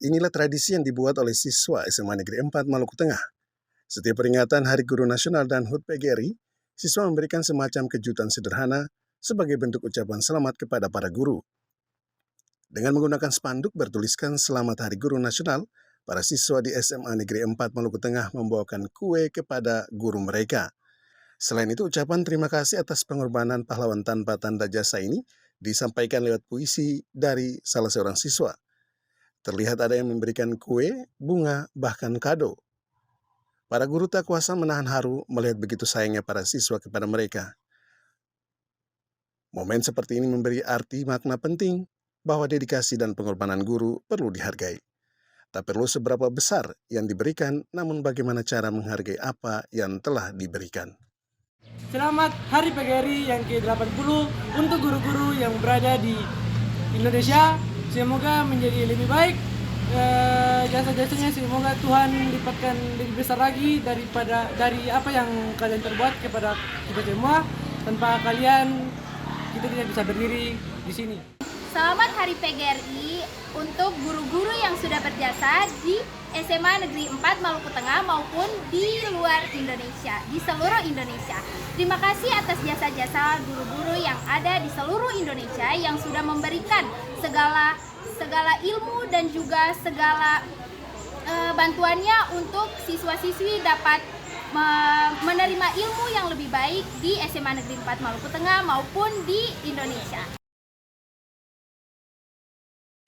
Inilah tradisi yang dibuat oleh siswa SMA Negeri 4 Maluku Tengah. Setiap peringatan Hari Guru Nasional dan HUT PGRI, siswa memberikan semacam kejutan sederhana sebagai bentuk ucapan selamat kepada para guru. Dengan menggunakan spanduk bertuliskan Selamat Hari Guru Nasional, para siswa di SMA Negeri 4 Maluku Tengah membawakan kue kepada guru mereka. Selain itu, ucapan terima kasih atas pengorbanan pahlawan tanpa tanda jasa ini disampaikan lewat puisi dari salah seorang siswa. Terlihat ada yang memberikan kue, bunga, bahkan kado. Para guru tak kuasa menahan haru melihat begitu sayangnya para siswa kepada mereka. Momen seperti ini memberi arti makna penting bahwa dedikasi dan pengorbanan guru perlu dihargai. Tak perlu seberapa besar yang diberikan, namun bagaimana cara menghargai apa yang telah diberikan. Selamat Hari PGRI yang ke-80 untuk guru-guru yang berada di Indonesia. Semoga menjadi lebih baik jasa-jasanya. Semoga Tuhan lipatkan lebih besar lagi dari apa yang kalian perbuat kepada kita semua. Tanpa kalian kita tidak bisa berdiri di sini. Selamat Hari PGRI untuk guru-guru yang sudah berjasa di SMA Negeri 4 Maluku Tengah maupun di luar Indonesia, di seluruh Indonesia. Terima kasih atas jasa-jasa guru-guru yang ada di seluruh Indonesia yang sudah memberikan segala ilmu dan juga segala bantuannya untuk siswa-siswi dapat menerima ilmu yang lebih baik di SMA Negeri 4 Maluku Tengah maupun di Indonesia.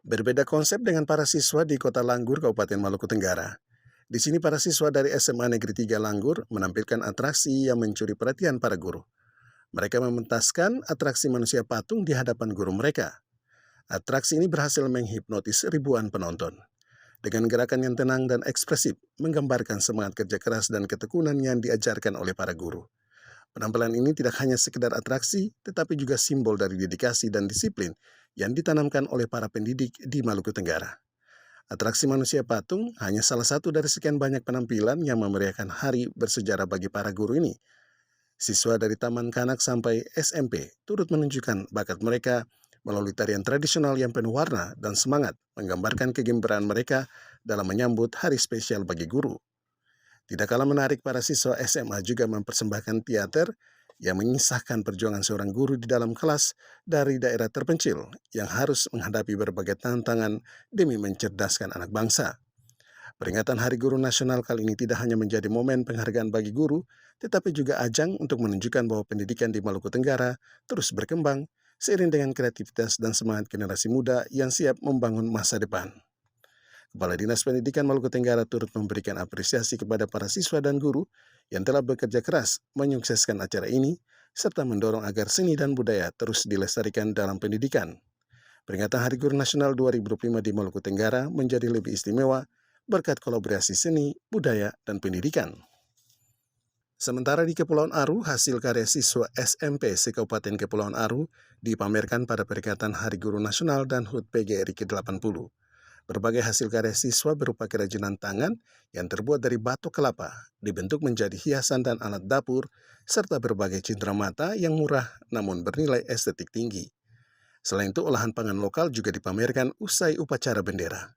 Berbeda konsep dengan para siswa di Kota Langgur, Kabupaten Maluku Tenggara. Di sini para siswa dari SMA Negeri 3 Langgur menampilkan atraksi yang mencuri perhatian para guru. Mereka mementaskan atraksi manusia patung di hadapan guru mereka. Atraksi ini berhasil menghipnotis ribuan penonton. Dengan gerakan yang tenang dan ekspresif, menggambarkan semangat kerja keras dan ketekunan yang diajarkan oleh para guru. Penampilan ini tidak hanya sekedar atraksi, tetapi juga simbol dari dedikasi dan disiplin yang ditanamkan oleh para pendidik di Maluku Tenggara. Atraksi manusia patung hanya salah satu dari sekian banyak penampilan yang memeriahkan hari bersejarah bagi para guru ini. Siswa dari Taman Kanak sampai SMP turut menunjukkan bakat mereka melalui tarian tradisional yang penuh warna dan semangat, menggambarkan kegembiraan mereka dalam menyambut hari spesial bagi guru. Tidak kalah menarik, para siswa SMA juga mempersembahkan teater yang mengisahkan perjuangan seorang guru di dalam kelas dari daerah terpencil yang harus menghadapi berbagai tantangan demi mencerdaskan anak bangsa. Peringatan Hari Guru Nasional kali ini tidak hanya menjadi momen penghargaan bagi guru, tetapi juga ajang untuk menunjukkan bahwa pendidikan di Maluku Tenggara terus berkembang seiring dengan kreativitas dan semangat generasi muda yang siap membangun masa depan. Kepala Dinas Pendidikan Maluku Tenggara turut memberikan apresiasi kepada para siswa dan guru yang telah bekerja keras menyukseskan acara ini, serta mendorong agar seni dan budaya terus dilestarikan dalam pendidikan. Peringatan Hari Guru Nasional 2025 di Maluku Tenggara menjadi lebih istimewa berkat kolaborasi seni, budaya, dan pendidikan. Sementara di Kepulauan Aru, hasil karya siswa SMP se-Kabupaten Kepulauan Aru dipamerkan pada peringatan Hari Guru Nasional dan HUT PGRI ke-80. Berbagai hasil karya siswa berupa kerajinan tangan yang terbuat dari batok kelapa, dibentuk menjadi hiasan dan alat dapur, serta berbagai cindera mata yang murah namun bernilai estetik tinggi. Selain itu, olahan pangan lokal juga dipamerkan usai upacara bendera.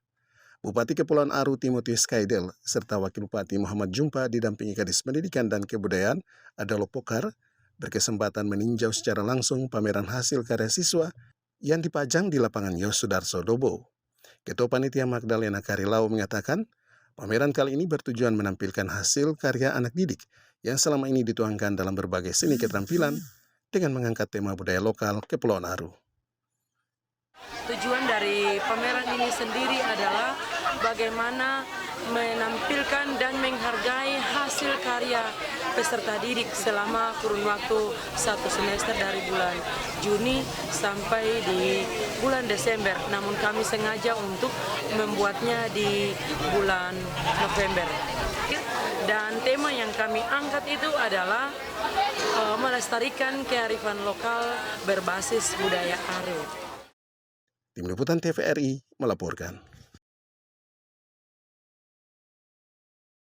Bupati Kepulauan Aru Timotius Kaidel serta Wakil Bupati Muhammad Jumpa didampingi Kadis Pendidikan dan Kebudayaan Adalo Pokar berkesempatan meninjau secara langsung pameran hasil karya siswa yang dipajang di lapangan Yosudarso Dobo. Ketua Panitia Magdalena Karilau mengatakan, pameran kali ini bertujuan menampilkan hasil karya anak didik yang selama ini dituangkan dalam berbagai seni keterampilan dengan mengangkat tema budaya lokal Kepulauan Aru. Tujuan dari pameran ini sendiri adalah bagaimana menampilkan dan menghargai hasil karya peserta didik selama kurun waktu 1 semester dari bulan Juni sampai di bulan Desember. Namun kami sengaja untuk membuatnya di bulan November. Dan tema yang kami angkat itu adalah melestarikan kearifan lokal berbasis budaya Aru. Tim Liputan TVRI melaporkan.